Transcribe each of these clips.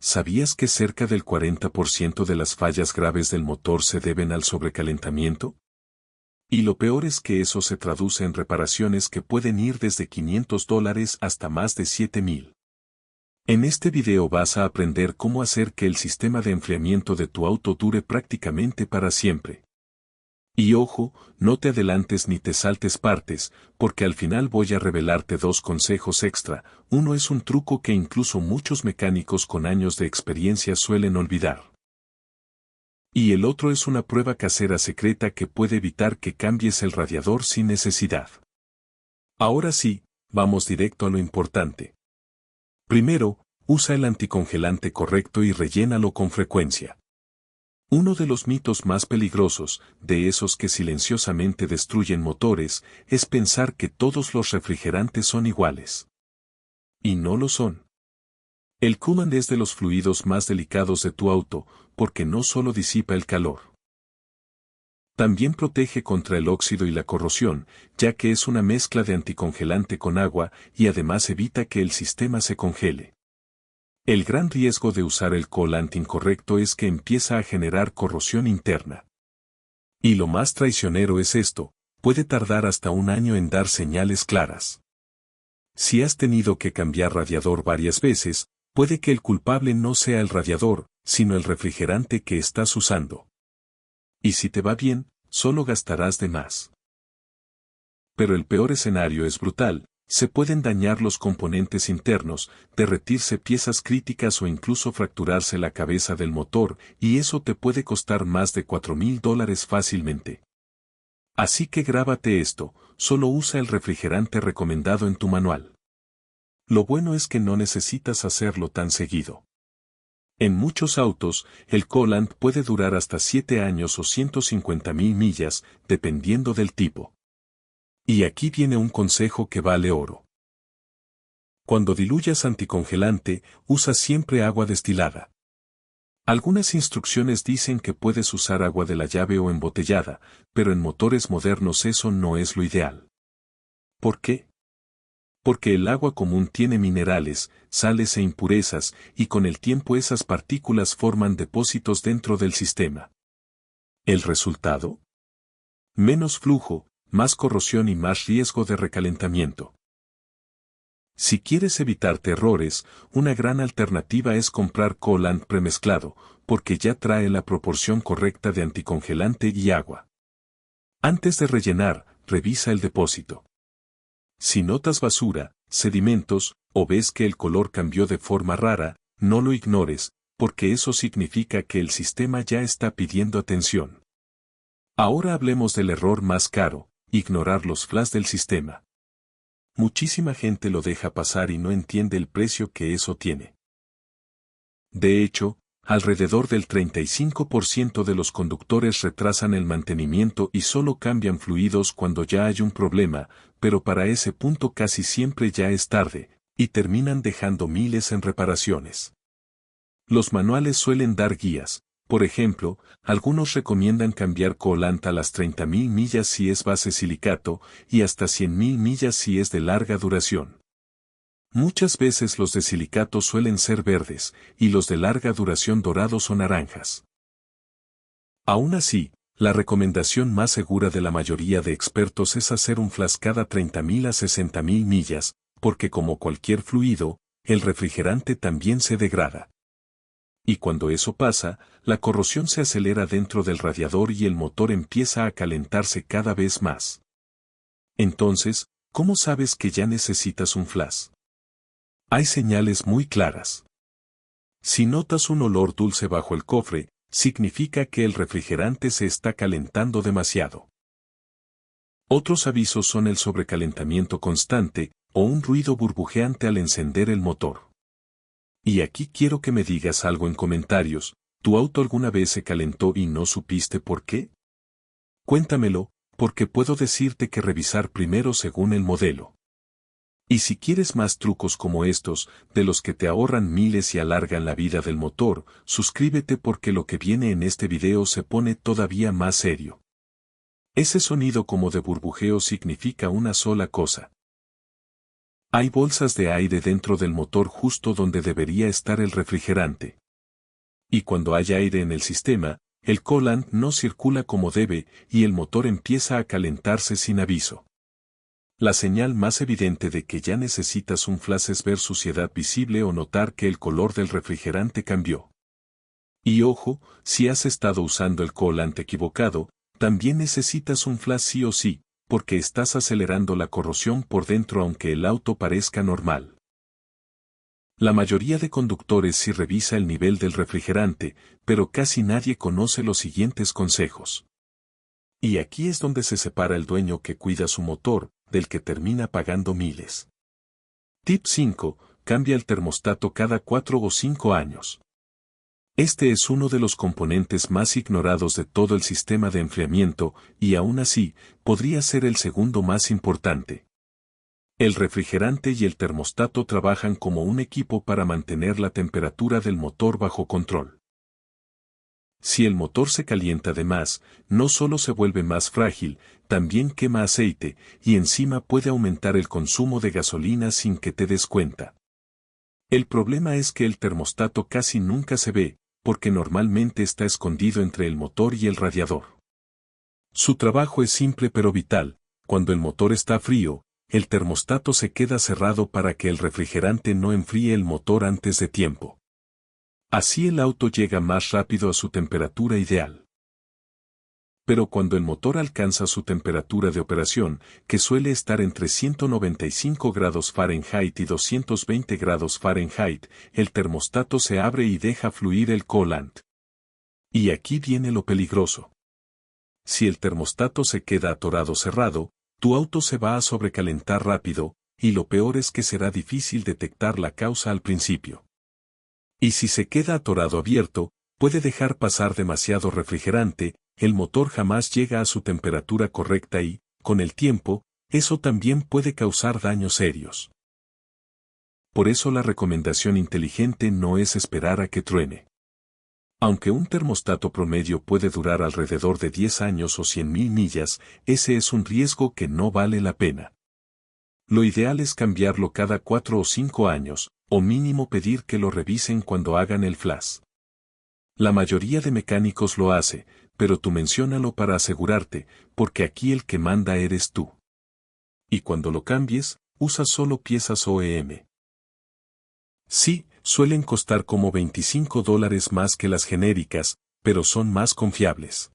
¿Sabías que cerca del 40% de las fallas graves del motor se deben al sobrecalentamiento? Y lo peor es que eso se traduce en reparaciones que pueden ir desde $500 hasta más de $7,000. En este video vas a aprender cómo hacer que el sistema de enfriamiento de tu auto dure prácticamente para siempre. Y ojo, no te adelantes ni te saltes partes, porque al final voy a revelarte dos consejos extra. Uno es un truco que incluso muchos mecánicos con años de experiencia suelen olvidar. Y el otro es una prueba casera secreta que puede evitar que cambies el radiador sin necesidad. Ahora sí, vamos directo a lo importante. Primero, usa el anticongelante correcto y rellénalo con frecuencia. Uno de los mitos más peligrosos, de esos que silenciosamente destruyen motores, es pensar que todos los refrigerantes son iguales. Y no lo son. El coolant es de los fluidos más delicados de tu auto, porque no solo disipa el calor. También protege contra el óxido y la corrosión, ya que es una mezcla de anticongelante con agua y además evita que el sistema se congele. El gran riesgo de usar el coolant incorrecto es que empieza a generar corrosión interna. Y lo más traicionero es esto, puede tardar hasta un año en dar señales claras. Si has tenido que cambiar radiador varias veces, puede que el culpable no sea el radiador, sino el refrigerante que estás usando. Y si te va bien, solo gastarás de más. Pero el peor escenario es brutal. Se pueden dañar los componentes internos, derretirse piezas críticas o incluso fracturarse la cabeza del motor, y eso te puede costar más de $4,000 fácilmente. Así que grábate esto, solo usa el refrigerante recomendado en tu manual. Lo bueno es que no necesitas hacerlo tan seguido. En muchos autos, el coolant puede durar hasta 7 años o 150,000 millas, dependiendo del tipo. Y aquí viene un consejo que vale oro. Cuando diluyas anticongelante, usa siempre agua destilada. Algunas instrucciones dicen que puedes usar agua de la llave o embotellada, pero en motores modernos eso no es lo ideal. ¿Por qué? Porque el agua común tiene minerales, sales e impurezas, y con el tiempo esas partículas forman depósitos dentro del sistema. ¿El resultado? Menos flujo, más corrosión y más riesgo de recalentamiento. Si quieres evitarte errores, una gran alternativa es comprar coolant premezclado, porque ya trae la proporción correcta de anticongelante y agua. Antes de rellenar, revisa el depósito. Si notas basura, sedimentos, o ves que el color cambió de forma rara, no lo ignores, porque eso significa que el sistema ya está pidiendo atención. Ahora hablemos del error más caro. Ignorar los flash del sistema. Muchísima gente lo deja pasar y no entiende el precio que eso tiene. De hecho, alrededor del 35% de los conductores retrasan el mantenimiento y solo cambian fluidos cuando ya hay un problema, pero para ese punto casi siempre ya es tarde, y terminan dejando miles en reparaciones. Los manuales suelen dar guías. Por ejemplo, algunos recomiendan cambiar coolant a las 30,000 millas si es base silicato y hasta 100,000 millas si es de larga duración. Muchas veces los de silicato suelen ser verdes y los de larga duración dorados o naranjas. Aún así, la recomendación más segura de la mayoría de expertos es hacer un flash cada 30,000 a 60,000 millas, porque como cualquier fluido, el refrigerante también se degrada. Y cuando eso pasa, la corrosión se acelera dentro del radiador y el motor empieza a calentarse cada vez más. Entonces, ¿cómo sabes que ya necesitas un flash? Hay señales muy claras. Si notas un olor dulce bajo el cofre, significa que el refrigerante se está calentando demasiado. Otros avisos son el sobrecalentamiento constante o un ruido burbujeante al encender el motor. Y aquí quiero que me digas algo en comentarios, ¿tu auto alguna vez se calentó y no supiste por qué? Cuéntamelo, porque puedo decirte que revisar primero según el modelo. Y si quieres más trucos como estos, de los que te ahorran miles y alargan la vida del motor, suscríbete porque lo que viene en este video se pone todavía más serio. Ese sonido como de burbujeo significa una sola cosa. Hay bolsas de aire dentro del motor justo donde debería estar el refrigerante. Y cuando hay aire en el sistema, el coolant no circula como debe y el motor empieza a calentarse sin aviso. La señal más evidente de que ya necesitas un flash es ver suciedad visible o notar que el color del refrigerante cambió. Y ojo, si has estado usando el coolant equivocado, también necesitas un flash sí o sí, porque estás acelerando la corrosión por dentro aunque el auto parezca normal. La mayoría de conductores sí revisa el nivel del refrigerante, pero casi nadie conoce los siguientes consejos. Y aquí es donde se separa el dueño que cuida su motor, del que termina pagando miles. Tip 5. Cambia el termostato cada 4 o 5 años. Este es uno de los componentes más ignorados de todo el sistema de enfriamiento, y aún así, podría ser el segundo más importante. El refrigerante y el termostato trabajan como un equipo para mantener la temperatura del motor bajo control. Si el motor se calienta de más, no solo se vuelve más frágil, también quema aceite, y encima puede aumentar el consumo de gasolina sin que te des cuenta. El problema es que el termostato casi nunca se ve, porque normalmente está escondido entre el motor y el radiador. Su trabajo es simple pero vital. Cuando el motor está frío, el termostato se queda cerrado para que el refrigerante no enfríe el motor antes de tiempo. Así el auto llega más rápido a su temperatura ideal. Pero cuando el motor alcanza su temperatura de operación, que suele estar entre 195 grados Fahrenheit y 220 grados Fahrenheit, el termostato se abre y deja fluir el coolant. Y aquí viene lo peligroso. Si el termostato se queda atorado cerrado, tu auto se va a sobrecalentar rápido, y lo peor es que será difícil detectar la causa al principio. Y si se queda atorado abierto, puede dejar pasar demasiado refrigerante, el motor jamás llega a su temperatura correcta y, con el tiempo, eso también puede causar daños serios. Por eso la recomendación inteligente no es esperar a que truene. Aunque un termostato promedio puede durar alrededor de 10 años o 100.000 millas, ese es un riesgo que no vale la pena. Lo ideal es cambiarlo cada 4 o 5 años, o mínimo pedir que lo revisen cuando hagan el flash. La mayoría de mecánicos lo hace, pero tú menciónalo para asegurarte, porque aquí el que manda eres tú. Y cuando lo cambies, usa solo piezas OEM. Sí, suelen costar como $25 más que las genéricas, pero son más confiables.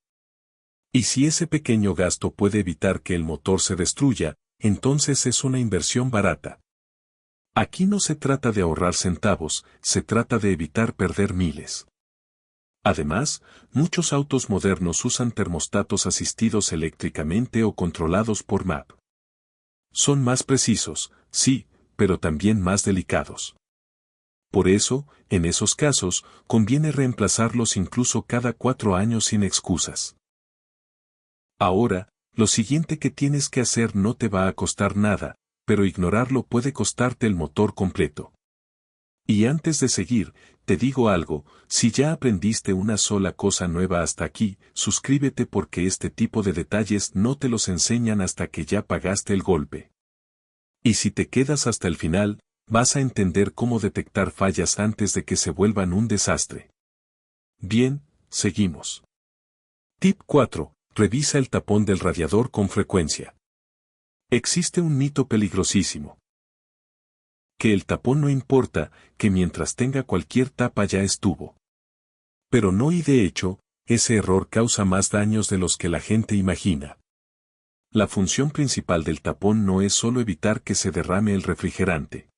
Y si ese pequeño gasto puede evitar que el motor se destruya, entonces es una inversión barata. Aquí no se trata de ahorrar centavos, se trata de evitar perder miles. Además, muchos autos modernos usan termostatos asistidos eléctricamente o controlados por MAP. Son más precisos, sí, pero también más delicados. Por eso, en esos casos, conviene reemplazarlos incluso cada 4 años sin excusas. Ahora, lo siguiente que tienes que hacer no te va a costar nada, pero ignorarlo puede costarte el motor completo. Y antes de seguir, te digo algo, si ya aprendiste una sola cosa nueva hasta aquí, suscríbete porque este tipo de detalles no te los enseñan hasta que ya pagaste el golpe. Y si te quedas hasta el final, vas a entender cómo detectar fallas antes de que se vuelvan un desastre. Bien, seguimos. Tip 4. Revisa el tapón del radiador con frecuencia. Existe un mito peligrosísimo. Que el tapón no importa, que mientras tenga cualquier tapa ya estuvo. Pero no, y de hecho, ese error causa más daños de los que la gente imagina. La función principal del tapón no es solo evitar que se derrame el refrigerante.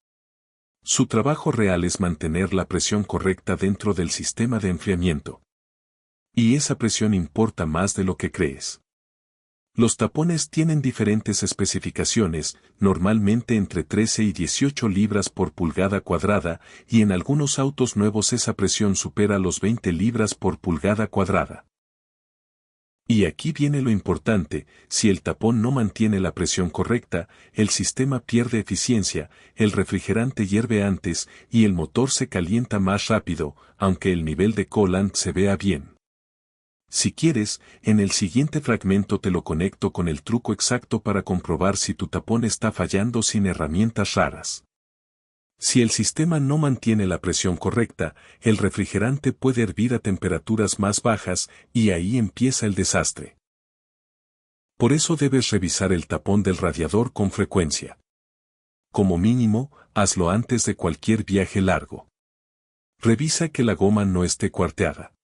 Su trabajo real es mantener la presión correcta dentro del sistema de enfriamiento. Y esa presión importa más de lo que crees. Los tapones tienen diferentes especificaciones, normalmente entre 13 y 18 libras por pulgada cuadrada, y en algunos autos nuevos esa presión supera los 20 libras por pulgada cuadrada. Y aquí viene lo importante, si el tapón no mantiene la presión correcta, el sistema pierde eficiencia, el refrigerante hierve antes, y el motor se calienta más rápido, aunque el nivel de coolant se vea bien. Si quieres, en el siguiente fragmento te lo conecto con el truco exacto para comprobar si tu tapón está fallando sin herramientas raras. Si el sistema no mantiene la presión correcta, el refrigerante puede hervir a temperaturas más bajas y ahí empieza el desastre. Por eso debes revisar el tapón del radiador con frecuencia. Como mínimo, hazlo antes de cualquier viaje largo. Revisa que la goma no esté cuarteada.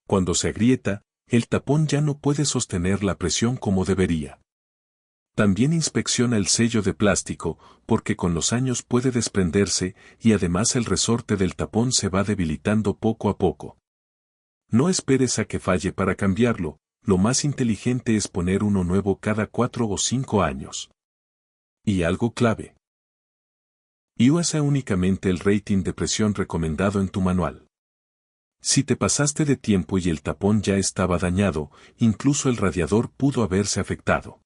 Cuando se agrieta, el tapón ya no puede sostener la presión como debería. También inspecciona el sello de plástico, porque con los años puede desprenderse y además el resorte del tapón se va debilitando poco a poco. No esperes a que falle para cambiarlo, lo más inteligente es poner uno nuevo cada 4 o 5 años. Y algo clave. Usa únicamente el rating de presión recomendado en tu manual. Si te pasaste de tiempo y el tapón ya estaba dañado, incluso el radiador pudo haberse afectado.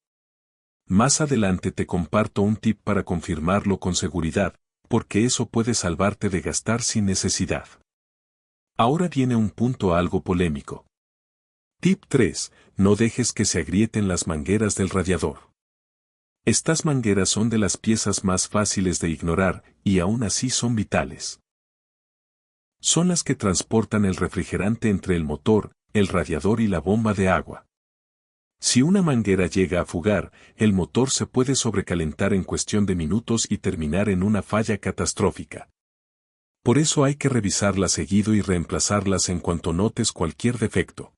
Más adelante te comparto un tip para confirmarlo con seguridad, porque eso puede salvarte de gastar sin necesidad. Ahora viene un punto algo polémico. Tip 3. No dejes que se agrieten las mangueras del radiador. Estas mangueras son de las piezas más fáciles de ignorar, y aún así son vitales. Son las que transportan el refrigerante entre el motor, el radiador y la bomba de agua. Si una manguera llega a fugar, el motor se puede sobrecalentar en cuestión de minutos y terminar en una falla catastrófica. Por eso hay que revisarlas seguido y reemplazarlas en cuanto notes cualquier defecto.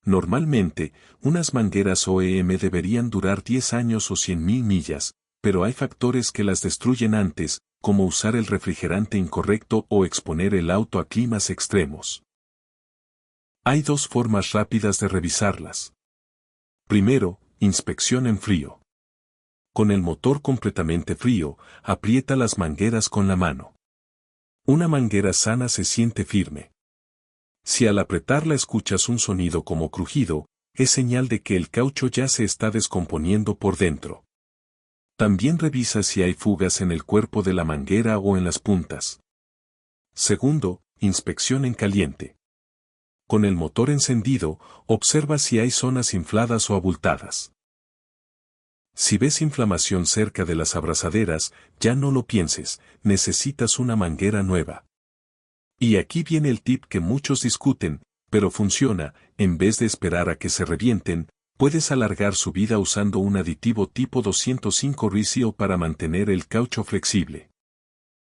Normalmente, unas mangueras OEM deberían durar 10 años o 100.000 millas, pero hay factores que las destruyen antes, como usar el refrigerante incorrecto o exponer el auto a climas extremos. Hay dos formas rápidas de revisarlas. Primero, inspección en frío. Con el motor completamente frío, aprieta las mangueras con la mano. Una manguera sana se siente firme. Si al apretarla escuchas un sonido como crujido, es señal de que el caucho ya se está descomponiendo por dentro. También revisa si hay fugas en el cuerpo de la manguera o en las puntas. Segundo, inspección en caliente. Con el motor encendido, observa si hay zonas infladas o abultadas. Si ves inflamación cerca de las abrazaderas, ya no lo pienses, necesitas una manguera nueva. Y aquí viene el tip que muchos discuten, pero funciona. En vez de esperar a que se revienten, puedes alargar su vida usando un aditivo tipo 205 Reseal para mantener el caucho flexible.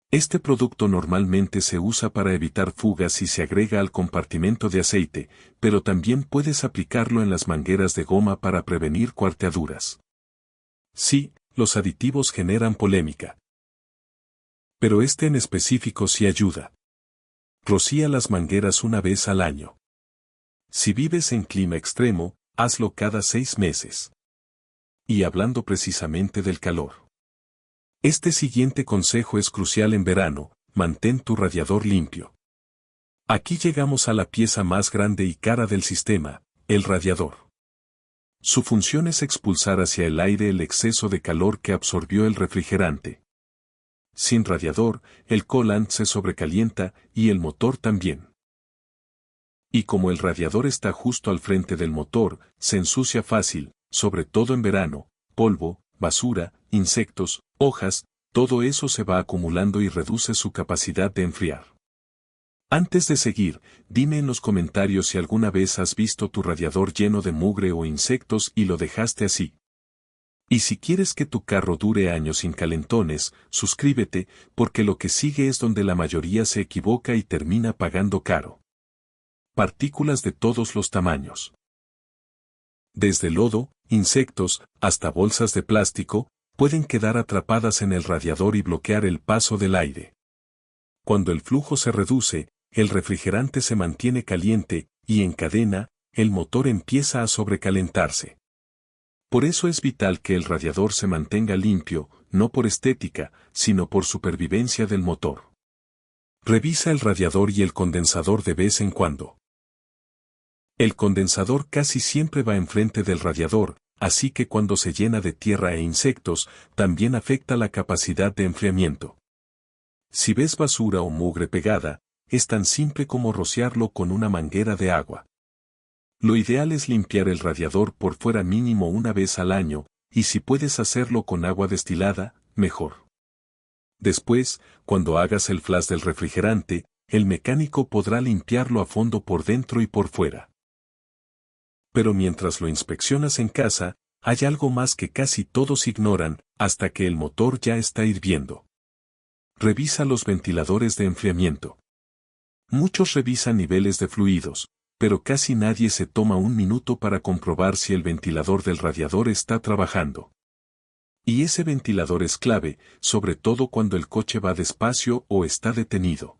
Este producto normalmente se usa para evitar fugas y se agrega al compartimento de aceite, pero también puedes aplicarlo en las mangueras de goma para prevenir cuarteaduras. Sí, los aditivos generan polémica. Pero este en específico sí ayuda. Rocía las mangueras una vez al año. Si vives en clima extremo, hazlo cada 6 meses. Y hablando precisamente del calor. Este siguiente consejo es crucial en verano: mantén tu radiador limpio. Aquí llegamos a la pieza más grande y cara del sistema, el radiador. Su función es expulsar hacia el aire el exceso de calor que absorbió el refrigerante. Sin radiador, el coolant se sobrecalienta y el motor también. Y como el radiador está justo al frente del motor, se ensucia fácil, sobre todo en verano. Polvo, basura, insectos, hojas, todo eso se va acumulando y reduce su capacidad de enfriar. Antes de seguir, dime en los comentarios si alguna vez has visto tu radiador lleno de mugre o insectos y lo dejaste así. Y si quieres que tu carro dure años sin calentones, suscríbete, porque lo que sigue es donde la mayoría se equivoca y termina pagando caro. Partículas de todos los tamaños. Desde lodo, insectos, hasta bolsas de plástico, pueden quedar atrapadas en el radiador y bloquear el paso del aire. Cuando el flujo se reduce, el refrigerante se mantiene caliente, y en cadena, el motor empieza a sobrecalentarse. Por eso es vital que el radiador se mantenga limpio, no por estética, sino por supervivencia del motor. Revisa el radiador y el condensador de vez en cuando. El condensador casi siempre va enfrente del radiador, así que cuando se llena de tierra e insectos, también afecta la capacidad de enfriamiento. Si ves basura o mugre pegada, es tan simple como rociarlo con una manguera de agua. Lo ideal es limpiar el radiador por fuera mínimo una vez al año, y si puedes hacerlo con agua destilada, mejor. Después, cuando hagas el flash del refrigerante, el mecánico podrá limpiarlo a fondo por dentro y por fuera. Pero mientras lo inspeccionas en casa, hay algo más que casi todos ignoran, hasta que el motor ya está hirviendo. Revisa los ventiladores de enfriamiento. Muchos revisan niveles de fluidos, pero casi nadie se toma un minuto para comprobar si el ventilador del radiador está trabajando. Y ese ventilador es clave, sobre todo cuando el coche va despacio o está detenido.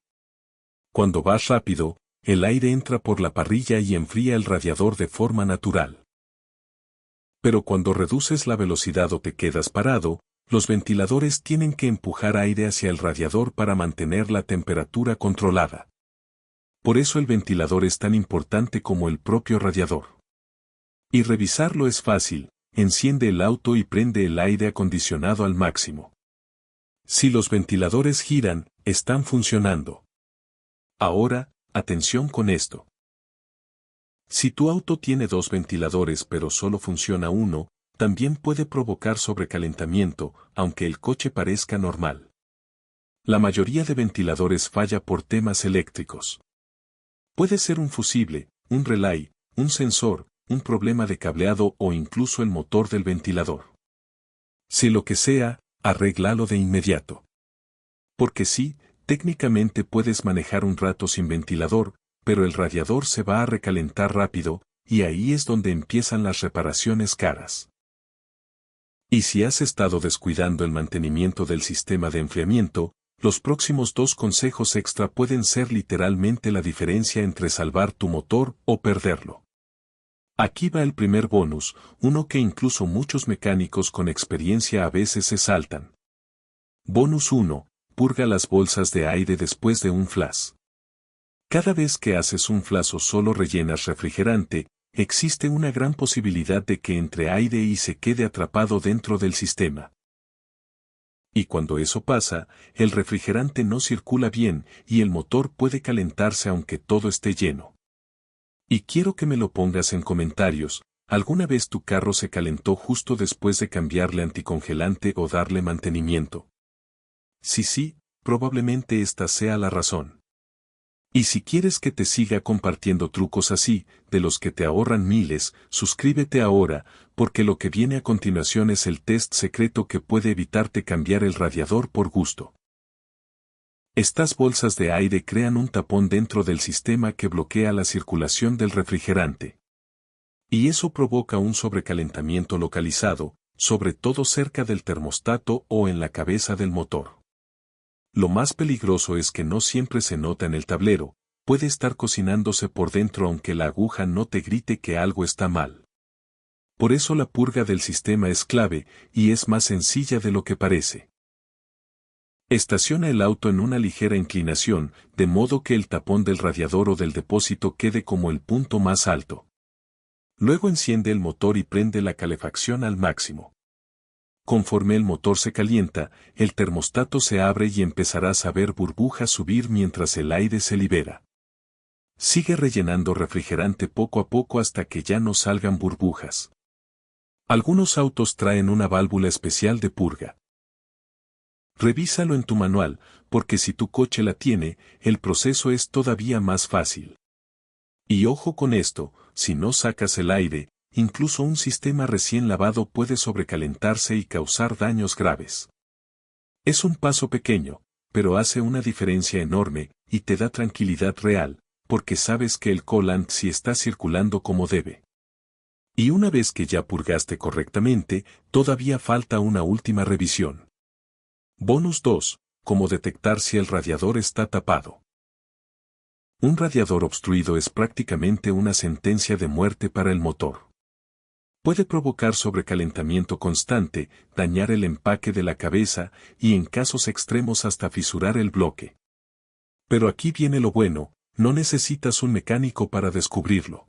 Cuando vas rápido, el aire entra por la parrilla y enfría el radiador de forma natural. Pero cuando reduces la velocidad o te quedas parado, los ventiladores tienen que empujar aire hacia el radiador para mantener la temperatura controlada. Por eso el ventilador es tan importante como el propio radiador. Y revisarlo es fácil, enciende el auto y prende el aire acondicionado al máximo. Si los ventiladores giran, están funcionando. Ahora, atención con esto. Si tu auto tiene 2 ventiladores pero solo funciona uno, también puede provocar sobrecalentamiento, aunque el coche parezca normal. La mayoría de ventiladores falla por temas eléctricos. Puede ser un fusible, un relay, un sensor, un problema de cableado o incluso el motor del ventilador. Si lo que sea, arréglalo de inmediato. Porque sí, técnicamente puedes manejar un rato sin ventilador, pero el radiador se va a recalentar rápido, y ahí es donde empiezan las reparaciones caras. Y si has estado descuidando el mantenimiento del sistema de enfriamiento, los próximos 2 consejos extra pueden ser literalmente la diferencia entre salvar tu motor o perderlo. Aquí va el primer bonus, uno que incluso muchos mecánicos con experiencia a veces se saltan. Bonus 1. Purga las bolsas de aire después de un flash. Cada vez que haces un flash o solo rellenas refrigerante, existe una gran posibilidad de que entre aire y se quede atrapado dentro del sistema. Y cuando eso pasa, el refrigerante no circula bien y el motor puede calentarse aunque todo esté lleno. Y quiero que me lo pongas en comentarios, ¿alguna vez tu carro se calentó justo después de cambiarle anticongelante o darle mantenimiento? Si sí, probablemente esta sea la razón. Y si quieres que te siga compartiendo trucos así, de los que te ahorran miles, suscríbete ahora, porque lo que viene a continuación es el test secreto que puede evitarte cambiar el radiador por gusto. Estas bolsas de aire crean un tapón dentro del sistema que bloquea la circulación del refrigerante. Y eso provoca un sobrecalentamiento localizado, sobre todo cerca del termostato o en la cabeza del motor. Lo más peligroso es que no siempre se nota en el tablero, puede estar cocinándose por dentro aunque la aguja no te grite que algo está mal. Por eso la purga del sistema es clave, y es más sencilla de lo que parece. Estaciona el auto en una ligera inclinación, de modo que el tapón del radiador o del depósito quede como el punto más alto. Luego enciende el motor y prende la calefacción al máximo. Conforme el motor se calienta, el termostato se abre y empezarás a ver burbujas subir mientras el aire se libera. Sigue rellenando refrigerante poco a poco hasta que ya no salgan burbujas. Algunos autos traen una válvula especial de purga. Revísalo en tu manual, porque si tu coche la tiene, el proceso es todavía más fácil. Y ojo con esto, si no sacas el aire, incluso un sistema recién lavado puede sobrecalentarse y causar daños graves. Es un paso pequeño, pero hace una diferencia enorme, y te da tranquilidad real, porque sabes que el coolant sí está circulando como debe. Y una vez que ya purgaste correctamente, todavía falta una última revisión. Bonus 2. Cómo detectar si el radiador está tapado. Un radiador obstruido es prácticamente una sentencia de muerte para el motor. Puede provocar sobrecalentamiento constante, dañar el empaque de la cabeza y en casos extremos hasta fisurar el bloque. Pero aquí viene lo bueno, no necesitas un mecánico para descubrirlo.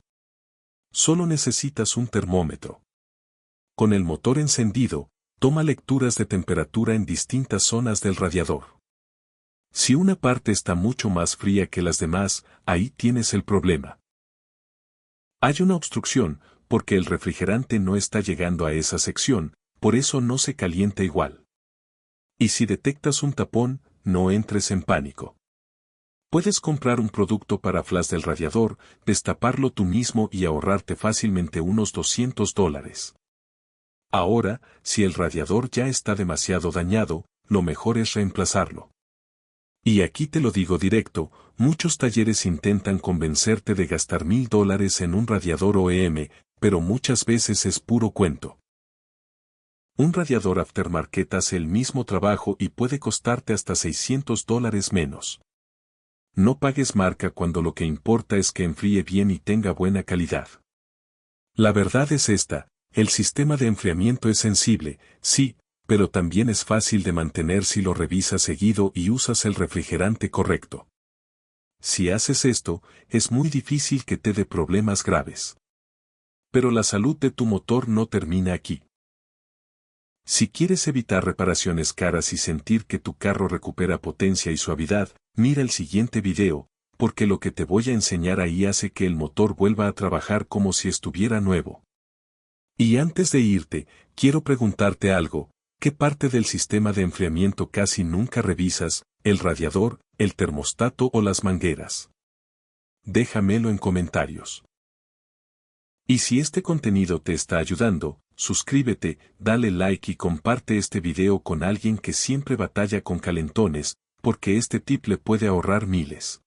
Solo necesitas un termómetro. Con el motor encendido, toma lecturas de temperatura en distintas zonas del radiador. Si una parte está mucho más fría que las demás, ahí tienes el problema. Hay una obstrucción, porque el refrigerante no está llegando a esa sección, por eso no se calienta igual. Y si detectas un tapón, no entres en pánico. Puedes comprar un producto para flash del radiador, destaparlo tú mismo y ahorrarte fácilmente unos $200. Ahora, si el radiador ya está demasiado dañado, lo mejor es reemplazarlo. Y aquí te lo digo directo, muchos talleres intentan convencerte de gastar $1000 en un radiador OEM, pero muchas veces es puro cuento. Un radiador aftermarket hace el mismo trabajo y puede costarte hasta $600 menos. No pagues marca cuando lo que importa es que enfríe bien y tenga buena calidad. La verdad es esta, el sistema de enfriamiento es sensible, sí, pero también es fácil de mantener si lo revisas seguido y usas el refrigerante correcto. Si haces esto, es muy difícil que te dé problemas graves. Pero la salud de tu motor no termina aquí. Si quieres evitar reparaciones caras y sentir que tu carro recupera potencia y suavidad, mira el siguiente video, porque lo que te voy a enseñar ahí hace que el motor vuelva a trabajar como si estuviera nuevo. Y antes de irte, quiero preguntarte algo, ¿qué parte del sistema de enfriamiento casi nunca revisas, el radiador, el termostato o las mangueras? Déjamelo en comentarios. Y si este contenido te está ayudando, suscríbete, dale like y comparte este video con alguien que siempre batalla con calentones, porque este tip le puede ahorrar miles.